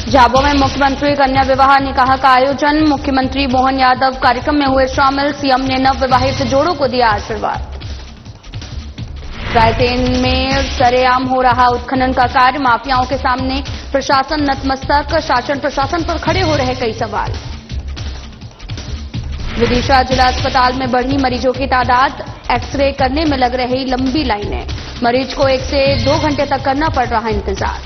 झाबुआ में मुख्यमंत्री कन्या विवाह निकाह का आयोजन। मुख्यमंत्री मोहन यादव कार्यक्रम में हुए शामिल। सीएम ने नव विवाहित जोड़ों को दिया आशीर्वाद। रायसेन में सरेआम हो रहा उत्खनन का कार्य। माफियाओं के सामने प्रशासन नतमस्तक। शासन प्रशासन पर खड़े हो रहे कई सवाल। विदिशा जिला अस्पताल में बढ़ी मरीजों की तादाद। एक्सरे करने में लग रही लंबी लाइनें। मरीज को 1 से 2 घंटे तक करना पड़ रहा इंतजार।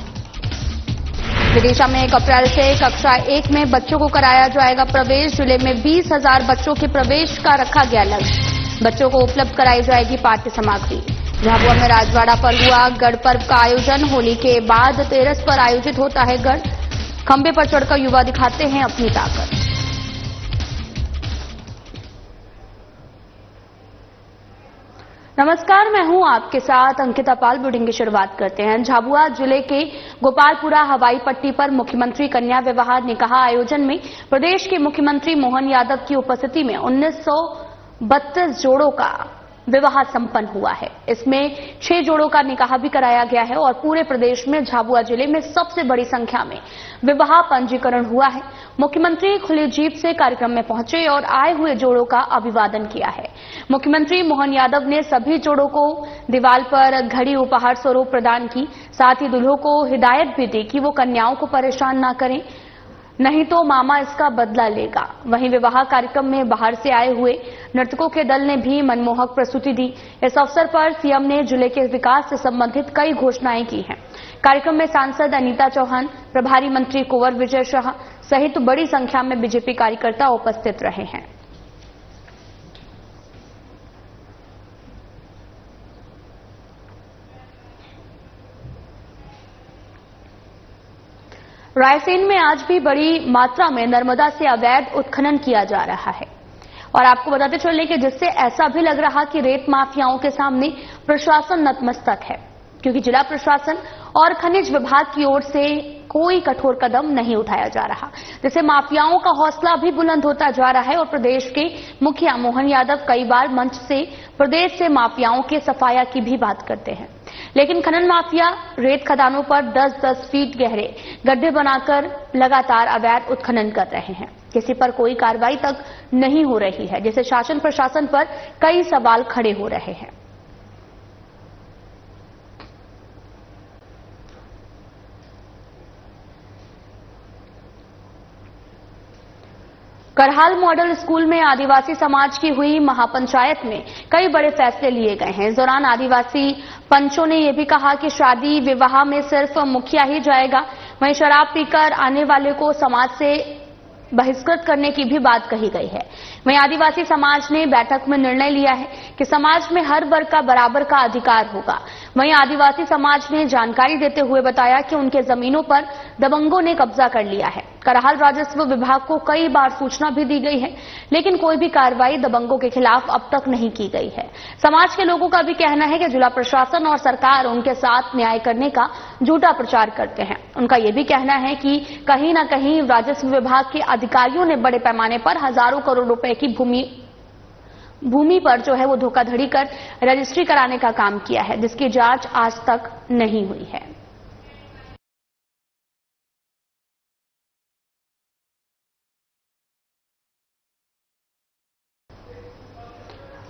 विदिशा में 1 अप्रैल से कक्षा 1 में बच्चों को कराया जाएगा प्रवेश। जिले में 20,000 बच्चों के प्रवेश का रखा गया लक्ष्य। बच्चों को उपलब्ध कराई जाएगी पाठ्य सामग्री। झाबुआ में राजवाड़ा पर हुआ गढ़ पर्व का आयोजन। होली के बाद तेरस पर आयोजित होता है गढ़। खंबे पर चढ़कर युवा दिखाते हैं अपनी ताकत। नमस्कार, मैं हूं आपके साथ अंकिता पाल। बुलेटिन की शुरुआत करते हैं। झाबुआ जिले के गोपालपुरा हवाई पट्टी पर मुख्यमंत्री कन्या विवाह निकाह आयोजन में प्रदेश के मुख्यमंत्री मोहन यादव की उपस्थिति में 1932 जोड़ों का विवाह संपन्न हुआ है। इसमें 6 जोड़ों का निकाह भी कराया गया है और पूरे प्रदेश में झाबुआ जिले में सबसे बड़ी संख्या में विवाह पंजीकरण हुआ है। मुख्यमंत्री खुली जीप से कार्यक्रम में पहुंचे और आए हुए जोड़ों का अभिवादन किया है। मुख्यमंत्री मोहन यादव ने सभी जोड़ों को दीवार पर घड़ी उपहार स्वरूप प्रदान की। साथ ही दुल्हों को हिदायत भी दी कि वो कन्याओं को परेशान न करें, नहीं तो मामा इसका बदला लेगा। वहीं विवाह कार्यक्रम में बाहर से आए हुए नर्तकों के दल ने भी मनमोहक प्रस्तुति दी। इस अवसर पर सीएम ने जिले के विकास से संबंधित कई घोषणाएं की हैं। कार्यक्रम में सांसद अनीता चौहान, प्रभारी मंत्री कुंवर विजय शाह सहित बड़ी संख्या में बीजेपी कार्यकर्ता उपस्थित रहे हैं। रायसेन में आज भी बड़ी मात्रा में नर्मदा से अवैध उत्खनन किया जा रहा है और आपको बताते चलें कि जिससे ऐसा भी लग रहा कि रेत माफियाओं के सामने प्रशासन नतमस्तक है, क्योंकि जिला प्रशासन और खनिज विभाग की ओर से कोई कठोर कदम नहीं उठाया जा रहा, जिससे माफियाओं का हौसला भी बुलंद होता जा रहा है। और प्रदेश के मुखिया मोहन यादव कई बार मंच से प्रदेश से माफियाओं के सफाया की भी बात करते हैं, लेकिन खनन माफिया रेत खदानों पर 10-10 फीट गहरे गड्ढे बनाकर लगातार अवैध उत्खनन कर रहे हैं। किसी पर कोई कार्रवाई तक नहीं हो रही है, जिससे शासन प्रशासन पर कई सवाल खड़े हो रहे हैं। करहाल मॉडल स्कूल में आदिवासी समाज की हुई महापंचायत में कई बड़े फैसले लिए गए हैं। इस दौरान आदिवासी पंचों ने यह भी कहा कि शादी विवाह में सिर्फ मुखिया ही जाएगा। वहीं शराब पीकर आने वाले को समाज से बहिष्कृत करने की भी बात कही गई है। वहीं आदिवासी समाज ने बैठक में निर्णय लिया है कि समाज में हर वर्ग का बराबर का अधिकार होगा। वहीं आदिवासी समाज ने जानकारी देते हुए बताया कि उनके जमीनों पर दबंगों ने कब्जा कर लिया है। करहाल राजस्व विभाग को कई बार सूचना भी दी गई है, लेकिन कोई भी कार्रवाई दबंगों के खिलाफ अब तक नहीं की गई है। समाज के लोगों का भी कहना है कि जिला प्रशासन और सरकार उनके साथ न्याय करने का झूठा प्रचार करते हैं। उनका यह भी कहना है कि कहीं न कहीं राजस्व विभाग के अधिकारियों ने बड़े पैमाने पर हजारों करोड़ रुपए की भूमि पर जो है वो धोखाधड़ी कर रजिस्ट्री कराने का काम किया है, जिसकी जांच आज तक नहीं हुई है।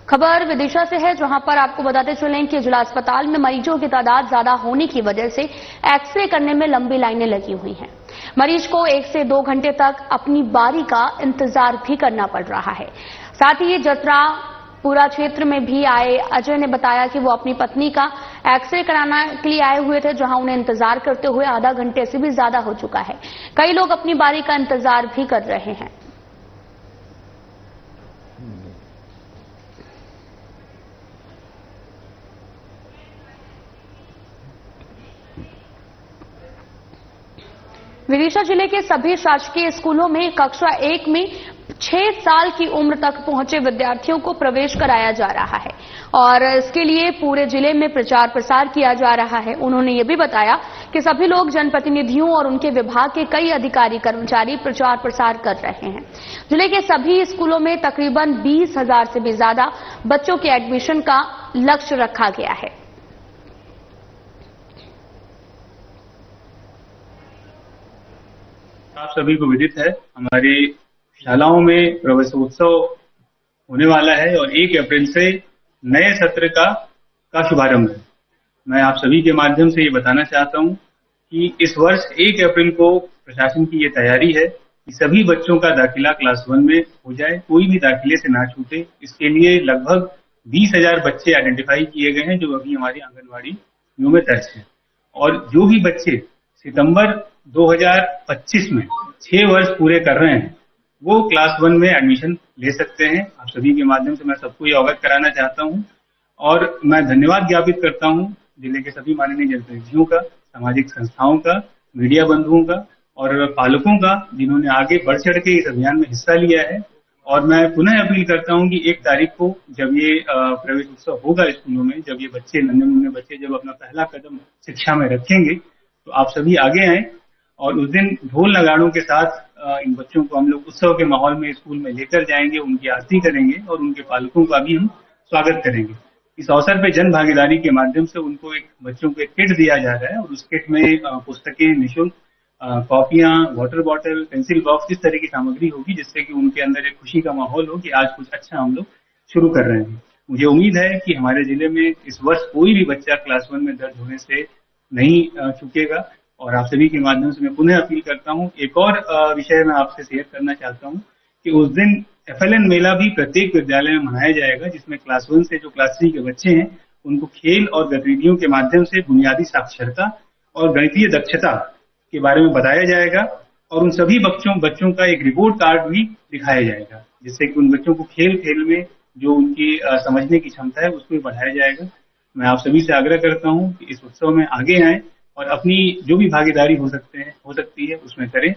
खबर विदिशा से है, जहां पर आपको बताते चलें कि जिला अस्पताल में मरीजों की तादाद ज्यादा होने की वजह से एक्सरे करने में लंबी लाइनें लगी हुई हैं। मरीज को 1 से 2 घंटे तक अपनी बारी का इंतजार भी करना पड़ रहा है। साथ ही जतरा पूरा क्षेत्र में भी आए अजय ने बताया कि वो अपनी पत्नी का एक्सरे कराने के लिए आए हुए थे, जहां उन्हें इंतजार करते हुए आधा घंटे से भी ज्यादा हो चुका है। कई लोग अपनी बारी का इंतजार भी कर रहे हैं। विदिशा जिले के सभी शासकीय स्कूलों में कक्षा 1 में 6 साल की उम्र तक पहुंचे विद्यार्थियों को प्रवेश कराया जा रहा है और इसके लिए पूरे जिले में प्रचार प्रसार किया जा रहा है। उन्होंने ये भी बताया कि सभी लोग जनप्रतिनिधियों और उनके विभाग के कई अधिकारी कर्मचारी प्रचार प्रसार कर रहे हैं। जिले के सभी स्कूलों में तकरीबन 20,000 से भी ज्यादा बच्चों के एडमिशन का लक्ष्य रखा गया है। आप सभी को विदित है, हमारी शालाओं में प्रवेशोत्सव होने वाला है और 1 अप्रैल से नए सत्र का शुभारंभ है। मैं आप सभी के माध्यम से ये बताना चाहता हूँ कि इस वर्ष 1 अप्रैल को प्रशासन की ये तैयारी है कि सभी बच्चों का दाखिला क्लास 1 में हो जाए, कोई भी दाखिले से ना छूटे। इसके लिए लगभग 20,000 बच्चे आइडेंटिफाई किए गए हैं जो अभी हमारी आंगनवाड़ियों में दर्ज हैं। और जो भी बच्चे सितंबर 2025 में 6 वर्ष पूरे कर रहे हैं वो क्लास 1 में एडमिशन ले सकते हैं। आप सभी के माध्यम से मैं सबको ये अवगत कराना चाहता हूँ और मैं धन्यवाद ज्ञापित करता हूँ जिले के सभी माननीय जनप्रतिनिधियों का, सामाजिक संस्थाओं का, मीडिया बंधुओं का और पालकों का, जिन्होंने आगे बढ़ चढ़ के इस अभियान में हिस्सा लिया है। और मैं पुनः अपील करता हूं कि 1 तारीख को जब ये प्रवेश उत्सव होगा स्कूलों में, जब ये बच्चे नन्हे मुन्ने बच्चे जब अपना पहला कदम शिक्षा में रखेंगे तो आप सभी आगे आएं और उस दिन ढोल नगाड़ों के साथ इन बच्चों को हम लोग उत्सव के माहौल में स्कूल में लेकर जाएंगे, उनकी आरती करेंगे और उनके पालकों का भी हम स्वागत करेंगे। इस अवसर पे जन भागीदारी के माध्यम से उनको बच्चों को एक किट दिया जा रहा है और उस किट में पुस्तकें निःशुल्क, कॉपियां, वाटर बॉटल, पेंसिल बॉक्स, इस तरह की सामग्री होगी जिससे कि उनके अंदर एक खुशी का माहौल हो कि आज कुछ अच्छा हम लोग शुरू कर रहे हैं। मुझे उम्मीद है कि हमारे जिले में इस वर्ष कोई भी बच्चा क्लास 1 में दर्ज होने से नहीं चूकेगा। और आप सभी के माध्यम से मैं पुनः अपील करता हूँ, एक और विषय मैं आपसे शेयर करना चाहता हूँ कि उस दिन FLN मेला भी प्रत्येक विद्यालय में मनाया जाएगा, जिसमें क्लास 1 से जो क्लास 3 के बच्चे हैं उनको खेल और गतिविधियों के माध्यम से बुनियादी साक्षरता और गणितीय दक्षता के बारे में बताया जाएगा और उन सभी बच्चों का एक रिपोर्ट कार्ड भी दिखाया जाएगा, जिससे कि उन बच्चों को खेल में जो उनकी समझने की क्षमता है उसको भी बढ़ाया जाएगा। मैं आप सभी से आग्रह करता हूं कि इस उत्सव में आगे आएं और अपनी जो भी भागीदारी हो सकती है उसमें करें।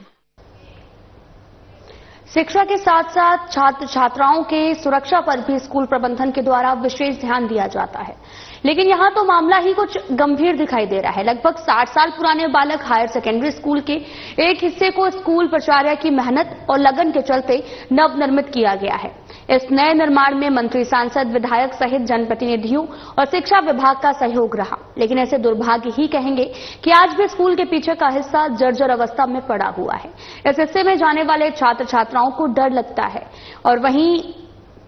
शिक्षा के साथ साथ छात्र छात्राओं के सुरक्षा पर भी स्कूल प्रबंधन के द्वारा विशेष ध्यान दिया जाता है, लेकिन यहाँ तो मामला ही कुछ गंभीर दिखाई दे रहा है। लगभग 60 साल पुराने बालक हायर सेकेंडरी स्कूल के एक हिस्से को स्कूल प्राचार्य की मेहनत और लगन के चलते नवनिर्मित किया गया है। इस नए निर्माण में मंत्री, सांसद, विधायक सहित जनप्रतिनिधियों और शिक्षा विभाग का सहयोग रहा, लेकिन ऐसे दुर्भाग्य ही कहेंगे कि आज भी स्कूल के पीछे का हिस्सा जर्जर अवस्था में पड़ा हुआ है। इस हिस्से में जाने वाले छात्र छात्राओं को डर लगता है और वहीं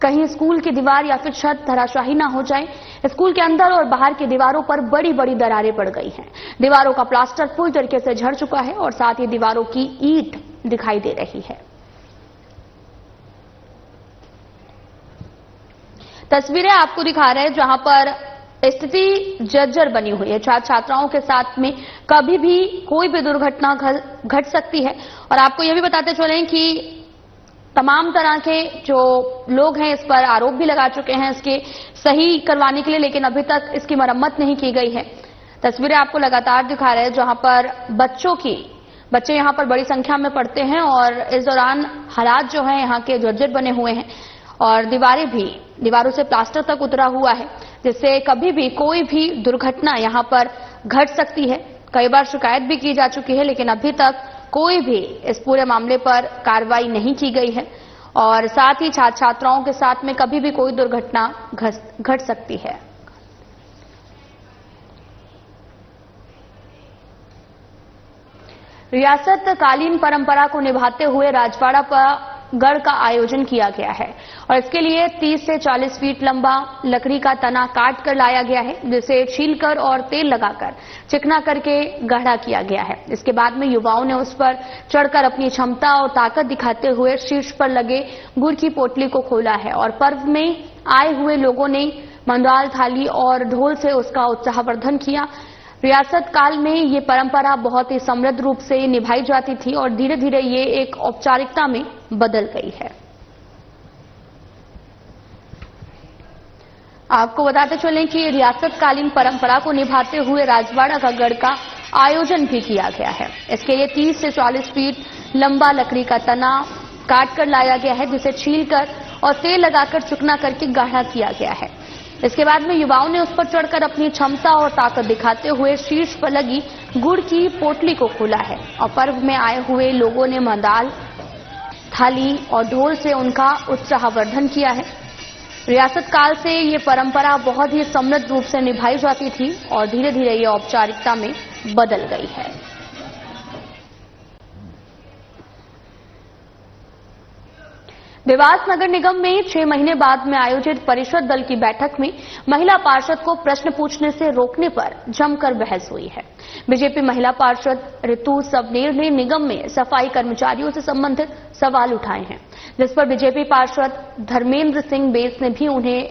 कहीं स्कूल की दीवार या फिर छत धराशाही न हो जाए। स्कूल के अंदर और बाहर की दीवारों पर बड़ी बड़ी दरारें पड़ गई हैं। दीवारों का प्लास्टर पूरी तरीके से झड़ चुका है और साथ ही दीवारों की ईंट दिखाई दे रही है। तस्वीरें आपको दिखा रहे हैं जहां पर स्थिति जर्जर बनी हुई है। छात्र छात्राओं के साथ में कभी भी कोई भी दुर्घटना घट सकती है। और आपको यह भी बताते चलें कि तमाम तरह के जो लोग हैं इस पर आरोप भी लगा चुके हैं इसके सही करवाने के लिए, लेकिन अभी तक इसकी मरम्मत नहीं की गई है। तस्वीरें आपको लगातार दिखा रहे हैं जहां पर बच्चे यहां पर बड़ी संख्या में पढ़ते हैं और इस दौरान हालात जो हैं यहां के जर्जर बने हुए हैं और दीवारों से प्लास्टर तक उतरा हुआ है, जिससे कभी भी कोई भी दुर्घटना यहां पर घट सकती है। कई बार शिकायत भी की जा चुकी है, लेकिन अभी तक कोई भी इस पूरे मामले पर कार्रवाई नहीं की गई है और साथ ही छात्र छात्राओं के साथ में कभी भी कोई दुर्घटना घट सकती है। रियासत कालीन परंपरा को निभाते हुए राजवाड़ा पर गढ़ का आयोजन किया गया है और इसके लिए 30 से 40 फीट लंबा लकड़ी का तना काट कर लाया गया है, जिसे छीलकर और तेल लगाकर चिकना करके गढ़ा किया गया है। इसके बाद में युवाओं ने उस पर चढ़कर अपनी क्षमता और ताकत दिखाते हुए शीर्ष पर लगे गुड़ की पोटली को खोला है और पर्व में आए हुए लोगों ने मंडाल, थाली और ढोल से उसका उत्साहवर्धन किया। रियासत काल में ये परंपरा बहुत ही समृद्ध रूप से निभाई जाती थी और धीरे धीरे ये एक औपचारिकता में बदल गई है। आपको बताते चलें कि रियासत कालीन परंपरा को निभाते हुए राजवाड़ा का गढ़ का आयोजन भी किया गया है। इसके लिए 30 से 40 फीट लंबा लकड़ी का तना काट कर लाया गया है, जिसे छीलकर और तेल लगाकर चुकना करके गाढ़ा किया गया है। इसके बाद में युवाओं ने उस पर चढ़कर अपनी क्षमता और ताकत दिखाते हुए शीर्ष पर लगी गुड़ की पोटली को खोला है और पर्व में आए हुए लोगों ने मंडाल, थाली और ढोल से उनका उत्साहवर्धन किया है। रियासत काल से ये परंपरा बहुत ही समृद्ध रूप से निभाई जाती थी और धीरे धीरे ये औपचारिकता में बदल गई है। देवास नगर निगम में 6 महीने बाद में आयोजित परिषद दल की बैठक में महिला पार्षद को प्रश्न पूछने से रोकने पर जमकर बहस हुई है। बीजेपी महिला पार्षद ऋतु सबनेर ने निगम में सफाई कर्मचारियों से संबंधित सवाल उठाए हैं, जिस पर बीजेपी पार्षद धर्मेंद्र सिंह बेस ने भी उन्हें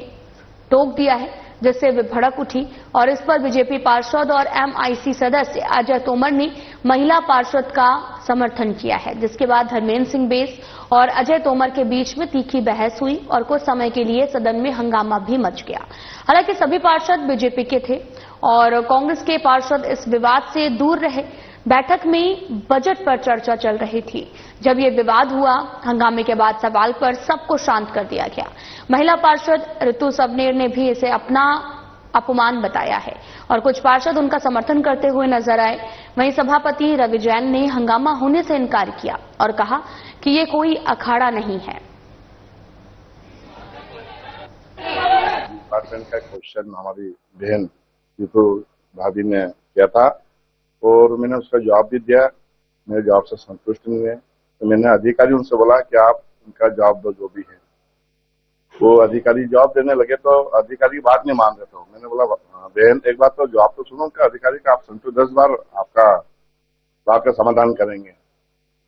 टोक दिया है, जिससे वे भड़क उठी और इस पर बीजेपी पार्षद और एमआईसी सदस्य अजय तोमर ने महिला पार्षद का समर्थन किया है, जिसके बाद धर्मेंद्र सिंह बेस और अजय तोमर के बीच में तीखी बहस हुई और कुछ समय के लिए सदन में हंगामा भी मच गया। हालांकि सभी पार्षद बीजेपी के थे और कांग्रेस के पार्षद इस विवाद से दूर रहे। बैठक में बजट पर चर्चा चल रही थी। जब ये विवाद हुआ, हंगामे के बाद सवाल पर सबको शांत कर दिया गया। महिला पार्षद ऋतु सबनेर ने भी इसे अपना अपमान बताया है और कुछ पार्षद उनका समर्थन करते हुए नजर आए। वहीं सभापति रवि जैन ने हंगामा होने से इनकार किया और कहा कि ये कोई अखाड़ा नहीं है। डिपार्टमेंट का क्वेश्चन हमारी बहन ऋतु भाभी ने किया था और मैंने उसका जवाब भी दिया। मेरे जवाब से संतुष्ट नहीं है तो मैंने अधिकारी उनसे बोला कि आप उनका जवाब दो जो भी है। वो अधिकारी जवाब देने लगे तो अधिकारी बात नहीं मान रहे थे। मैंने बोला बहन एक बात तो जवाब तो सुनो उनका अधिकारी का, आप संतुष्ट 10 बार आपका बात का समाधान करेंगे।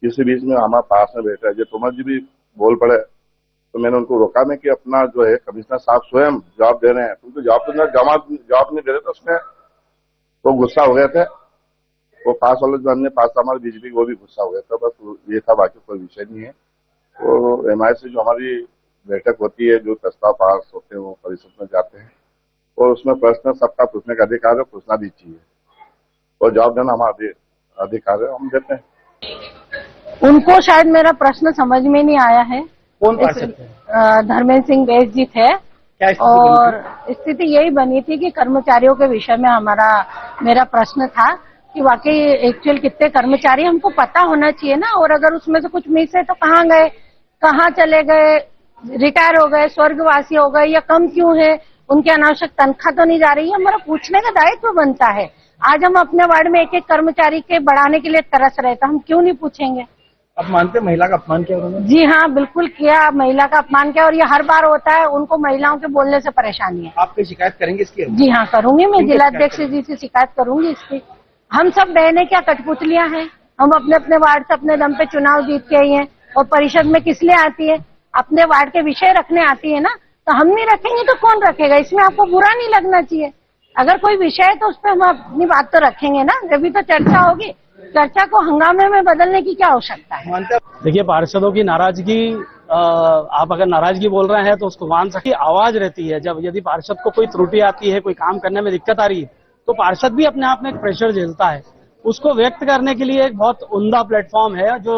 इसी बीच में हमारे पास में बैठे जो तोमर जी भी बोल पड़े तो मैंने उनको रोका में कि अपना जो है कमिश्नर साहब स्वयं जवाब दे रहे हैं, तुमको जवाब नहीं दे रहे। तो उसमें वो गुस्सा हो गए थे। वो पास वाले जो हमने पास हमारे बीजेपी वो भी गुस्सा हो गया था। बस ये था, बाकी कोई विषय नहीं है। तो एमआई से जो हमारी बैठक होती है, जो प्रस्ताव पास होते हैं वो परिषद में जाते हैं और उसमें प्रश्न सबका पूछने का अधिकार है, पूछना भी चाहिए और जवाब देना हमारा अधिकार है, हम देते हैं। उनको शायद मेरा प्रश्न समझ में नहीं आया है। कौन पार्षद थे? धर्मेंद्र सिंह बेस जी थे। क्या स्थिति और स्थिति यही बनी थी कि कर्मचारियों के विषय में मेरा प्रश्न था कि वाकई एक्चुअल कितने कर्मचारी हमको पता होना चाहिए ना, और अगर उसमें से कुछ मिस है तो कहाँ गए, कहाँ चले गए, रिटायर हो गए, स्वर्गवासी हो गए या कम क्यों है, उनकी अनावश्यक तनख्वाह तो नहीं जा रही है। हमारा पूछने का दायित्व बनता है। आज हम अपने वार्ड में एक एक कर्मचारी के बढ़ाने के लिए तरस रहे तो हम क्यों नहीं पूछेंगे। आप मानते महिला का अपमान किया उन्होंने? जी हाँ, बिल्कुल किया, महिला का अपमान किया और ये हर बार होता है। उनको महिलाओं के बोलने से परेशानी है। आप कोई शिकायत करेंगे इसकी? जी हाँ, करूंगी। मैं जिलाध्यक्ष जी से शिकायत करूंगी इसकी। हम सब बहने क्या कठपुतलियां हैं? हम अपने अपने वार्ड से अपने दम पे चुनाव जीत के आई हैं और परिषद में किस लिए आती है? अपने वार्ड के विषय रखने आती है ना। तो हम नहीं रखेंगे तो कौन रखेगा? इसमें आपको बुरा नहीं लगना चाहिए। अगर कोई विषय है तो उस पर हम अपनी बात तो रखेंगे ना, जब तो चर्चा होगी। चर्चा को हंगामे में बदलने की क्या आवश्यकता है? देखिए, पार्षदों की नाराजगी, आप अगर नाराजगी बोल रहे हैं तो उसको मान सकती आवाज रहती है। जब यदि पार्षद को कोई त्रुटि आती है, कोई काम करने में दिक्कत आ रही है तो पार्षद भी अपने आप में एक प्रेशर झेलता है। उसको व्यक्त करने के लिए एक बहुत उम्दा प्लेटफॉर्म है जो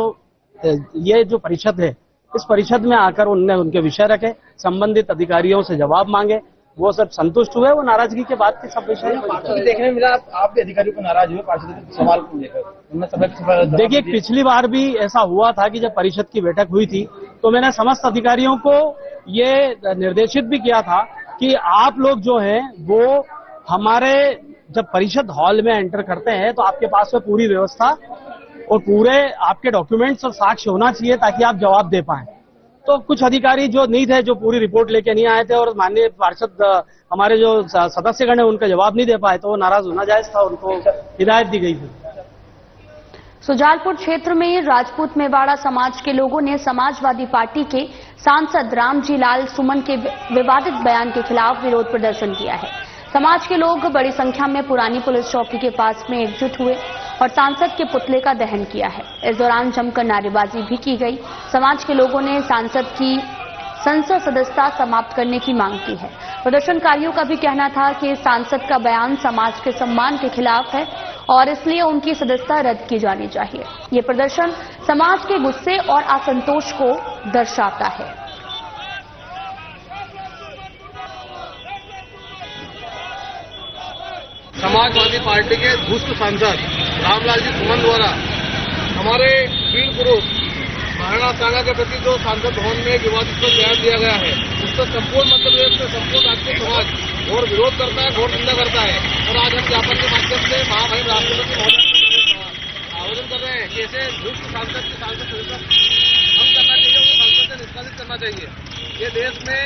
ये जो परिषद है। इस परिषद में आकर उनने उनके विषय रखे, संबंधित अधिकारियों से जवाब मांगे, वो सब संतुष्ट हुए। वो नाराजगी के बाद के सब विषय देखने में मिला। आप भी अधिकारियों को नाराज हुए पार्षद के सवाल को लेकर? देखिए, पिछली बार भी ऐसा हुआ था कि जब परिषद की बैठक हुई थी तो मैंने समस्त अधिकारियों को ये निर्देशित भी किया था कि आप लोग जो है वो हमारे जब परिषद हॉल में एंटर करते हैं तो आपके पास में पूरी व्यवस्था और पूरे आपके डॉक्यूमेंट्स और साक्ष्य होना चाहिए ताकि आप जवाब दे पाएं। तो कुछ अधिकारी जो नहीं थे, जो पूरी रिपोर्ट लेके नहीं आए थे और माननीय पार्षद हमारे जो सदस्यगण है उनका जवाब नहीं दे पाए, तो वो नाराज होना जायज था, उनको हिदायत दी गई थी। सुजालपुर क्षेत्र में राजपूत मेवाड़ा समाज के लोगों ने समाजवादी पार्टी के सांसद रामजी लाल सुमन के विवादित बयान के खिलाफ विरोध प्रदर्शन किया है। समाज के लोग बड़ी संख्या में पुरानी पुलिस चौकी के पास में एकजुट हुए और सांसद के पुतले का दहन किया है। इस दौरान जमकर नारेबाजी भी की गई। समाज के लोगों ने सांसद की संसद सदस्यता समाप्त करने की मांग की है। प्रदर्शनकारियों का भी कहना था कि सांसद का बयान समाज के सम्मान के खिलाफ है और इसलिए उनकी सदस्यता रद्द की जानी चाहिए। ये प्रदर्शन समाज के गुस्से और असंतोष को दर्शाता है। समाजवादी पार्टी के दुष्ट सांसद रामलाल जी सुमन द्वारा हमारे वीर पुरुष महाराणा सांगा के प्रति जो सांसद भवन में विवादित बयान दिया गया है, उसका संपूर्ण मध्य प्रदेश में संपूर्ण राष्ट्रीय समाज घोर विरोध करता है, घोर निंदा करता है। और आज हम ज्ञापन के माध्यम से महामहिम राष्ट्रपति महोदय आवेदन कर रहे हैं कि ऐसे दुष्ट सांसद की सांसद हम करना चाहिए, वो सांसद से निष्कासित करना चाहिए। ये देश में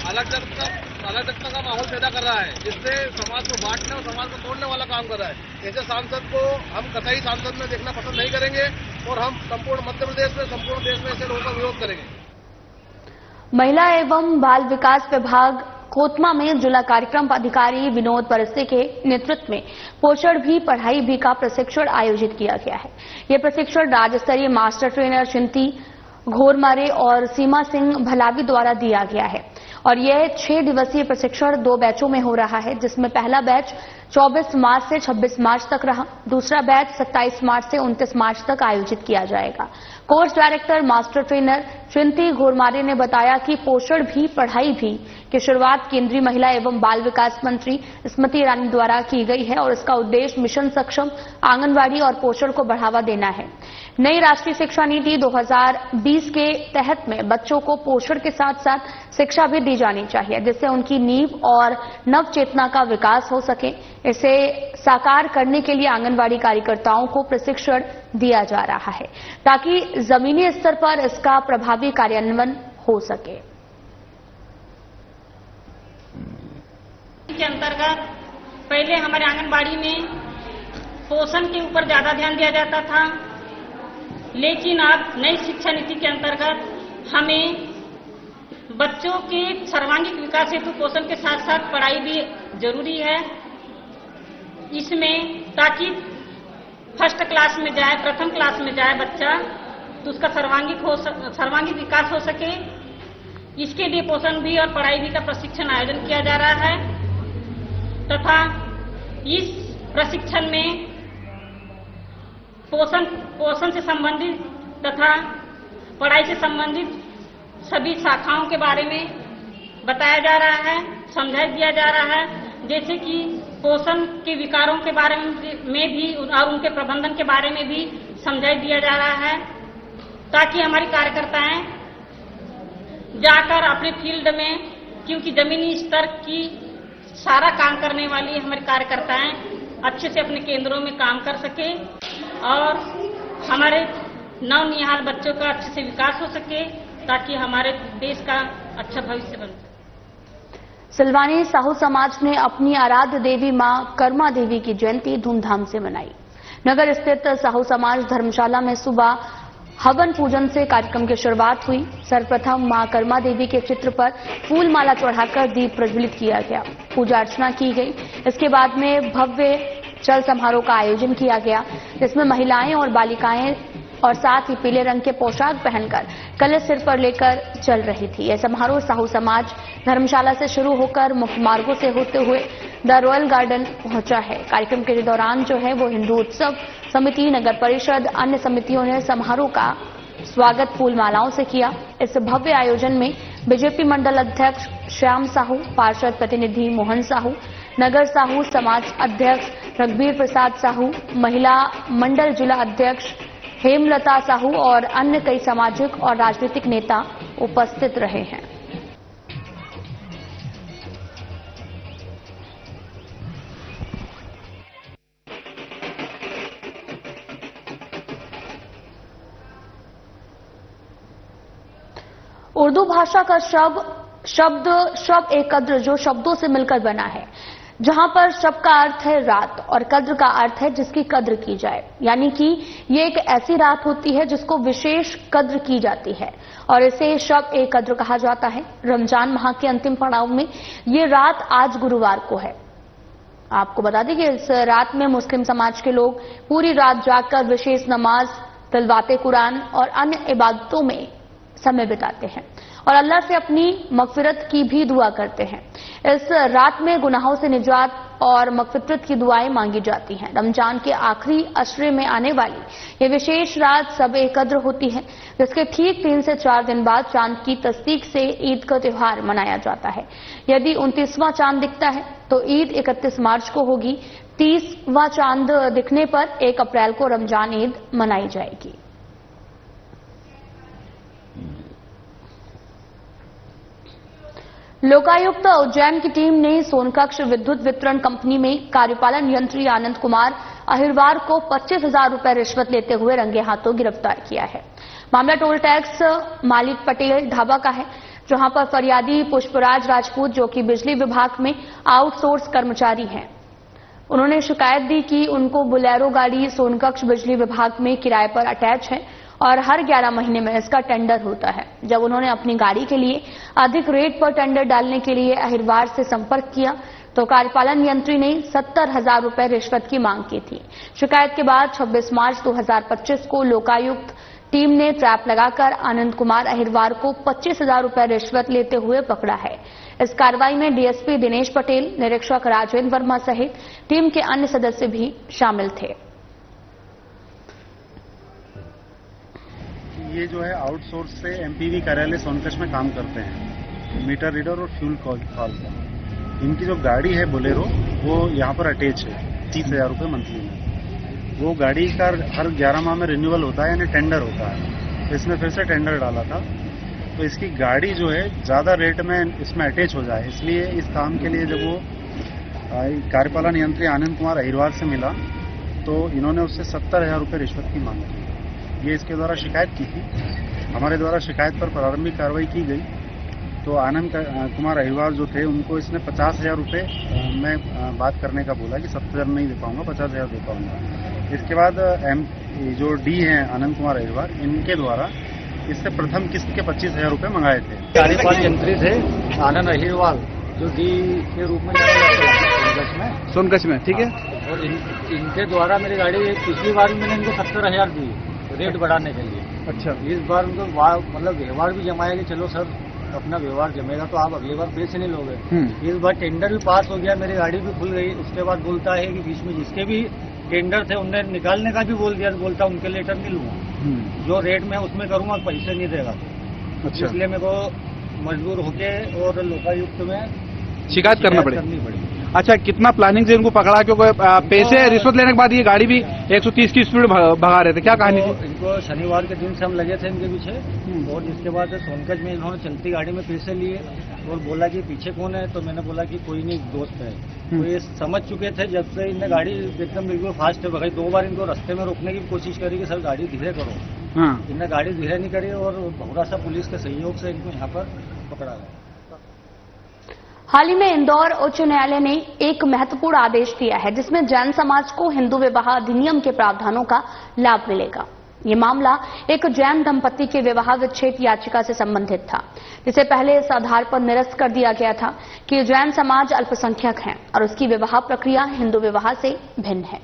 अराजकता का माहौल पैदा कर रहा है, जिससे समाज को बांटने और समाज को तोड़ने वाला काम कर रहा है। ऐसे सांसद को हम कतई सांसद में देखना पसंद नहीं करेंगे और हम संपूर्ण मध्य प्रदेश में, संपूर्ण देश में ऐसे लोगों का विरोध करेंगे। महिला एवं बाल विकास विभाग कोतमा में जिला कार्यक्रम अधिकारी विनोद परस्ते के नेतृत्व में पोषण भी पढ़ाई भी का प्रशिक्षण आयोजित किया गया है। ये प्रशिक्षण राज्य स्तरीय मास्टर ट्रेनर चिंती घोरमारे और सीमा सिंह भलावी द्वारा दिया गया है और यह 6 दिवसीय प्रशिक्षण 2 बैचों में हो रहा है, जिसमें पहला बैच 24 मार्च से 26 मार्च तक रहा। दूसरा बैच 27 मार्च से 29 मार्च तक आयोजित किया जाएगा। Course director master trainer Chinti Ghormare ने बताया कि पोषण भी पढ़ाई भी की शुरुआत केंद्रीय महिला एवं बाल विकास मंत्री स्मृति ईरानी द्वारा की गई है और इसका उद्देश्य मिशन सक्षम आंगनवाड़ी और पोषण को बढ़ावा देना है। नई राष्ट्रीय शिक्षा नीति 2020 के तहत में बच्चों को पोषण के साथ साथ शिक्षा भी दी जानी चाहिए, जिससे उनकी नींव और नव चेतना का विकास हो सके। इसे साकार करने के लिए आंगनवाड़ी कार्यकर्ताओं को प्रशिक्षण दिया जा रहा है ताकि जमीनी स्तर पर इसका प्रभावी कार्यान्वयन हो सके। के अंतर्गत पहले हमारे आंगनबाड़ी में पोषण के ऊपर ज्यादा ध्यान दिया जाता था, लेकिन अब नई शिक्षा नीति के अंतर्गत हमें बच्चों के सर्वांगीण विकास हेतु पोषण के साथ साथ पढ़ाई भी जरूरी है। इसमें ताकि फर्स्ट क्लास में जाए, प्रथम क्लास में जाए बच्चा, तो उसका सर्वांगीण विकास हो सके। इसके लिए पोषण भी और पढ़ाई भी का प्रशिक्षण आयोजन किया जा रहा है तथा इस प्रशिक्षण में पोषण से संबंधित तथा पढ़ाई से संबंधित सभी शाखाओं के बारे में बताया जा रहा है, समझा दिया जा रहा है, जैसे कि पोषण के विकारों के बारे में भी और उनके प्रबंधन के बारे में भी समझा दिया जा रहा है, ताकि हमारी कार्यकर्ताएं जाकर अपने फील्ड में, क्योंकि जमीनी स्तर की सारा काम करने वाली हमारी कार्यकर्ताएं अच्छे से अपने केंद्रों में काम कर सके और हमारे नवनिहाल बच्चों का अच्छे से विकास हो सके, ताकि हमारे देश का अच्छा भविष्य बन सके। सिलवानी साहू समाज ने अपनी आराध्य देवी मां कर्मा देवी की जयंती धूमधाम से मनाई। नगर स्थित साहू समाज धर्मशाला में सुबह हवन पूजन से कार्यक्रम की शुरुआत हुई। सर्वप्रथम मां कर्मा देवी के चित्र पर फूल माला चढ़ाकर दीप प्रज्वलित किया गया, पूजा अर्चना की गई। इसके बाद में भव्य चल समारोह का आयोजन किया गया, जिसमें महिलाएं और बालिकाएं और साथ ही पीले रंग के पोशाक पहनकर कलश सिर पर लेकर चल रही थी। यह समारोह साहू समाज धर्मशाला से शुरू होकर मुख्य मार्गों से होते हुए द रॉयल गार्डन पहुंचा है। कार्यक्रम के दौरान जो है वो हिंदू उत्सव समिति, नगर परिषद, अन्य समितियों ने समारोह का स्वागत फूल मालाओं से किया। इस भव्य आयोजन में बीजेपी मंडल अध्यक्ष श्याम साहू, पार्षद प्रतिनिधि मोहन साहू, नगर साहू समाज अध्यक्ष रघुवीर प्रसाद साहू, महिला मंडल जिला अध्यक्ष हेमलता साहू और अन्य कई सामाजिक और राजनीतिक नेता उपस्थित रहे हैं। उर्दू भाषा का शब्द एक कद्र जो शब्दों से मिलकर बना है, जहां पर शब्द का अर्थ है रात और कद्र का अर्थ है जिसकी कद्र की जाए, यानी कि ये एक ऐसी रात होती है जिसको विशेष कद्र की जाती है और इसे शब ए कद्र कहा जाता है। रमजान माह के अंतिम पड़ाव में ये रात आज गुरुवार को है। आपको बता दें कि इस रात में मुस्लिम समाज के लोग पूरी रात जागकर विशेष नमाज, तिलवाते कुरान और अन्य इबादतों में समय बिताते हैं और अल्लाह से अपनी मगफिरत की भी दुआ करते हैं। इस रात में गुनाहों से निजात और मगफिरत की दुआएं मांगी जाती हैं। रमजान के आखिरी अशरे में आने वाली ये विशेष रात सब ए कद्र होती है, जिसके ठीक 3 से 4 दिन बाद चांद की तस्दीक से ईद का त्योहार मनाया जाता है। यदि 29वां चांद दिखता है तो ईद 31 मार्च को होगी। 30वां चांद दिखने पर 1 अप्रैल को रमजान ईद मनाई जाएगी। लोकायुक्त उज्जैन की टीम ने सोनकक्ष विद्युत वितरण कंपनी में कार्यपालन यंत्री आनंद कुमार अहिरवार को 25,000 रुपए रिश्वत लेते हुए रंगे हाथों गिरफ्तार किया है। मामला टोल टैक्स मालिक पटेल ढाबा का है, जहां पर फरियादी पुष्पराज राजपूत, जो कि बिजली विभाग में आउटसोर्स कर्मचारी हैं, उन्होंने शिकायत दी कि उनको बोलेरो गाड़ी सोनकक्ष बिजली विभाग में किराए पर अटैच है और हर 11 महीने में इसका टेंडर होता है। जब उन्होंने अपनी गाड़ी के लिए अधिक रेट पर टेंडर डालने के लिए अहिरवार से संपर्क किया तो कार्यपालन यंत्री ने 70,000 रुपए रिश्वत की मांग की थी। शिकायत के बाद 26 मार्च 2025 को लोकायुक्त टीम ने ट्रैप लगाकर आनंद कुमार अहिरवार को 25,000 रुपए रिश्वत लेते हुए पकड़ा है। इस कार्रवाई में डीएसपी दिनेश पटेल, निरीक्षक राजेंद्र वर्मा सहित टीम के अन्य सदस्य भी शामिल थे। ये जो है आउटसोर्स से एमपीवी कार्यालय सोनकक्ष में काम करते हैं, मीटर रीडर और फ्यूल कॉल का। इनकी जो गाड़ी है बोलेरो वो यहाँ पर अटैच है 30,000 रुपये मंथली में। वो गाड़ी का हर 11 माह में रिन्यूअल होता है, यानी टेंडर होता है। तो इसने फिर से टेंडर डाला था, तो इसकी गाड़ी जो है ज़्यादा रेट में इसमें अटैच हो जाए, इसलिए इस काम के लिए जब वो कार्यपालन यंत्री आनंद कुमार अहिरवार से मिला तो इन्होंने उससे 70,000 रुपये रिश्वत की मांग की। ये इसके द्वारा शिकायत की थी। हमारे द्वारा शिकायत पर प्रारंभिक कार्रवाई की गई तो आनंद कुमार अहिरवार जो थे उनको इसने 50,000 रुपये में बात करने का बोला कि 70,000 नहीं दे पाऊंगा, 50,000 दे पाऊंगा। इसके बाद जो डी हैं आनंद कुमार अहिरवार, इनके द्वारा इससे प्रथम किस्त के 25,000 रुपये मंगाए थे। कार्यपालन यंत्री थे आनंद अहिरवार, जो डी के रूप में सोनकक्ष में, ठीक है। और इनके द्वारा मेरी गाड़ी पिछली बार मैंने इनको 70,000 दी रेट बढ़ाने के लिए। अच्छा, इस बार उनको मतलब व्यवहार भी जमाया कि चलो सर अपना व्यवहार जमेगा तो आप अगली बार पैसे नहीं लोगे। इस बार टेंडर भी पास हो गया, मेरी गाड़ी भी खुल गई। उसके बाद बोलता है कि बीच में जिसके भी टेंडर थे उन्हें निकालने का भी बोल दिया, बोलता उनके लेटर नहीं लूंगा, जो रेट में उसमें करूंगा पैसे नहीं देगा। अच्छा, इसलिए मेरे को मजबूर होके और लोकायुक्त में शिकायत करनी पड़ी। अच्छा, कितना प्लानिंग से इनको पकड़ा, क्योंकि पैसे रिश्वत लेने के बाद ये गाड़ी भी 130 की स्पीड भगा रहे थे, क्या कहानी थी? इनको शनिवार के दिन से हम लगे थे इनके पीछे, और जिसके बाद सोनकक्ष में इन्होंने चलती गाड़ी में पैसे लिए और बोला कि पीछे कौन है, तो मैंने बोला कि कोई नहीं, दोस्त है। तो ये समझ चुके थे, जब से इनने गाड़ी एकदम बिल्कुल फास्ट है भगाई। 2 बार इनको रास्ते में रोकने की कोशिश करी कि सर गाड़ी धीरे करो, इनने गाड़ी धीरे नहीं करी और भौरासा पुलिस के सहयोग से इनको यहाँ पर पकड़ा गया। हाल ही में इंदौर उच्च न्यायालय ने एक महत्वपूर्ण आदेश दिया है, जिसमें जैन समाज को हिंदू विवाह अधिनियम के प्रावधानों का लाभ मिलेगा। ये मामला एक जैन दंपति के विवाह विच्छेद याचिका से संबंधित था, जिसे पहले इस आधार पर निरस्त कर दिया गया था कि जैन समाज अल्पसंख्यक है और उसकी विवाह प्रक्रिया हिंदू विवाह से भिन्न है।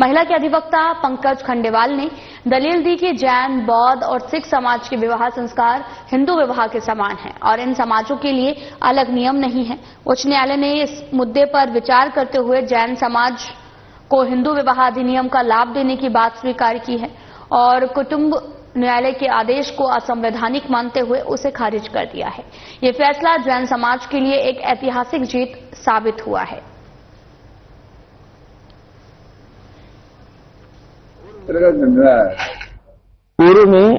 महिला के अधिवक्ता पंकज खंडेवाल ने दलील दी कि जैन, बौद्ध और सिख समाज के विवाह संस्कार हिंदू विवाह के समान हैं और इन समाजों के लिए अलग नियम नहीं है। उच्च न्यायालय ने इस मुद्दे पर विचार करते हुए जैन समाज को हिंदू विवाह अधिनियम का लाभ देने की बात स्वीकार की है और कुटुंब न्यायालय के आदेश को असंवैधानिक मानते हुए उसे खारिज कर दिया है। ये फैसला जैन समाज के लिए एक ऐतिहासिक जीत साबित हुआ है। पूर्व में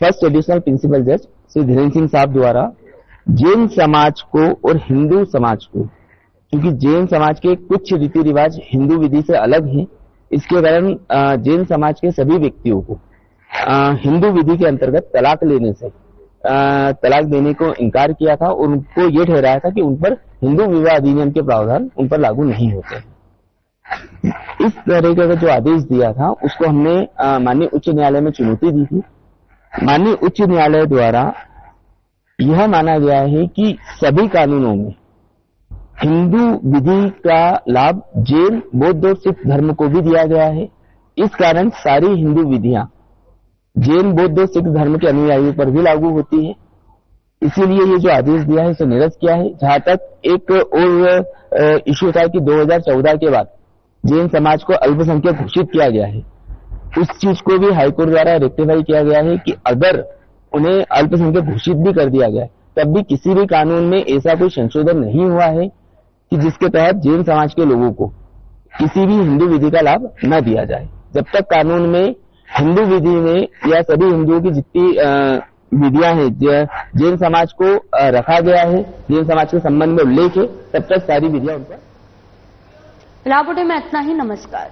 फर्स्ट एडिशनल प्रिंसिपल जज श्री धीरेन्द्र सिंह साहब द्वारा जैन समाज को और हिंदू समाज को, क्योंकि जैन समाज के कुछ रीति रिवाज हिंदू विधि से अलग हैं, इसके कारण जैन समाज के सभी व्यक्तियों को हिंदू विधि के अंतर्गत तलाक लेने से तलाक देने को इनकार किया था और उनको ये ठहराया था कि उन पर हिंदू विवाह अधिनियम के प्रावधान उन पर लागू नहीं होते। इस तरह का जो आदेश दिया था उसको हमने माननीय उच्च न्यायालय में चुनौती दी थी। माननीय उच्च न्यायालय द्वारा यह माना गया है कि सभी कानूनों में हिंदू विधि का लाभ जैन, बौद्ध और सिख धर्म को भी दिया गया है। इस कारण सारी हिंदू विधियां जैन, बौद्ध और सिख धर्म के अनुयायियों पर भी लागू होती है। इसीलिए ये जो आदेश दिया है इसे निरस्त किया है। जहां तक एक और इश्यू था कि 2014 के बाद जैन समाज को अल्पसंख्यक घोषित किया गया है, उस चीज को भी हाईकोर्ट द्वारा रेक्टिफाई किया गया है कि अगर उन्हें अल्पसंख्यक घोषित भी कर दिया गया तब भी किसी भी कानून में ऐसा कोई संशोधन नहीं हुआ है कि जिसके तहत जैन समाज के लोगों को किसी भी हिंदू विधि का लाभ न दिया जाए। जब तक कानून में हिंदू विधि में या सभी हिंदुओं की जितनी विधियां हैं जैन समाज को रखा गया है, जैन समाज के संबंध में उल्लेख है, तब तक सारी विधियां उनका। रावटे में इतना ही। नमस्कार।